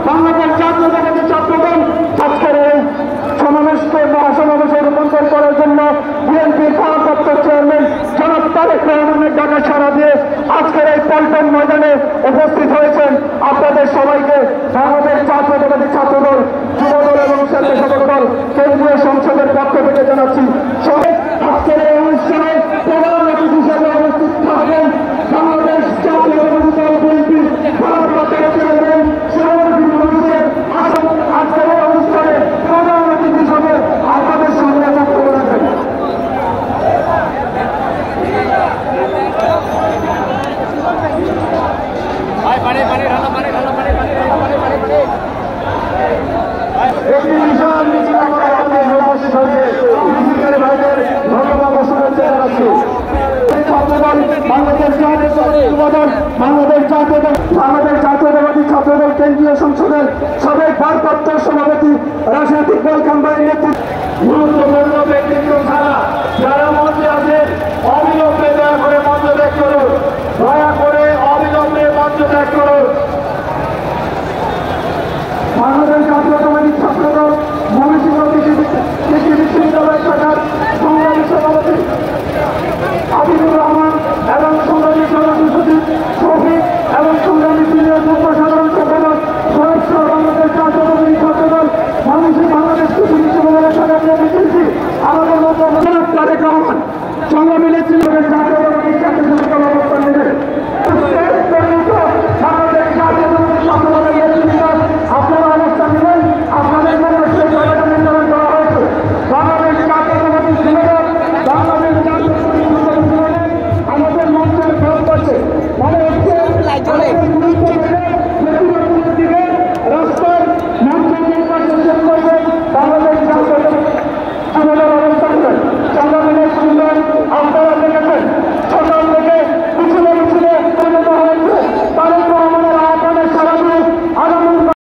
বাংলাদেশ জাতীয়তাবাদী ছাত্রদল আজকের এই সমাবেশকে মহাসমাবেশে রূপান্তর করার জন্য বিএনপির ভারপ্রাপ্ত চেয়ারম্যান জনাব তারেক রহমানের ডাকা সাড়া দিয়ে আজকের এই পল্টন ময়দানে উপস্থিত হয়েছেন। আপনাদের সবাইকে বাংলাদেশ জাতীয়তাবাদী ছাত্রদল, যুবদল এবং স্বেচ্ছাসেবক দল কেন্দ্রীয় সংসদের পক্ষ থেকে জানাচ্ছি আজকের এই অনুষ্ঠানে প্রধান অতিথি হিসেবে উপস্থিত থাকবেন বাংলাদেশ জাতীয়তাবাদী দল বিএনপির ভারপ্রাপ্ত চেয়ারম্যান আজকের এই অনুষ্ঠানে প্রধান অতিথি হিসেবে আপনাদের সামনে বক্তব্য রাখবেন। একটি বিশাল মিছিল আমার হাতে উপস্থিত হয়েছে। মিছিলকারী ভাইদের ধন্যবাদ ও শুভেচ্ছা জানাচ্ছি। বাংলাদেশ জাতীয়তাবাদী ছাত্রদল কেন্দ্রীয় সংসদের সাবেক ভারপ্রাপ্ত সভাপতি রাজনৈতিক দল কামবাইয়ের নেতৃত্বে গুরুত্বপূর্ণ ব্যক্তিত্ব ছাড়া যারা মঞ্চে আছেন অবিলম্বে দয়া করে মঞ্চ ত্যাগ করুন, দয়া করে অবিলম্বে মঞ্চ ত্যাগ করুন। বাংলাদেশ জাতীয়তাবাদী ছাত্রদল ময়মনসিংহ কৃষি বিশ্ববিদ্যালয় শাখার সংগ্রামী সভাপতি হাবিবুর রহমান এবং সংগ্রামী সদস্য সচিব শফিক এবং সংগ্রামী সিনিয়র যুগ্ম সাধারণ সম্পাদক সদস্য বাংলাদেশ জাতীয়তাবাদী ছাত্রদল ময়মনসিংহ বাংলাদেশ কৃষি বিশ্ববিদ্যালয় শাখার নেতৃত্বে আমাদের মতো তারেক রহমান সংগ্রামী নেতৃত্ব জাতীয়তাবাদী ছাত্রদল অবস্থান নেবেন। বাংলাদেশ জাতীয়তাবাদী ছাত্রদলের নেতৃত্ব আপনারা অবস্থান নেবেন। আপনাদের জন্য সেই জায়গাটা নির্ধারণ করা হয়েছে। বাংলাদেশ জাতীয়তাবাদী যুবদল, বাংলাদেশ জাতীয়তাবাদী আমাদের মঞ্চের ফেরত করছে মানে হচ্ছে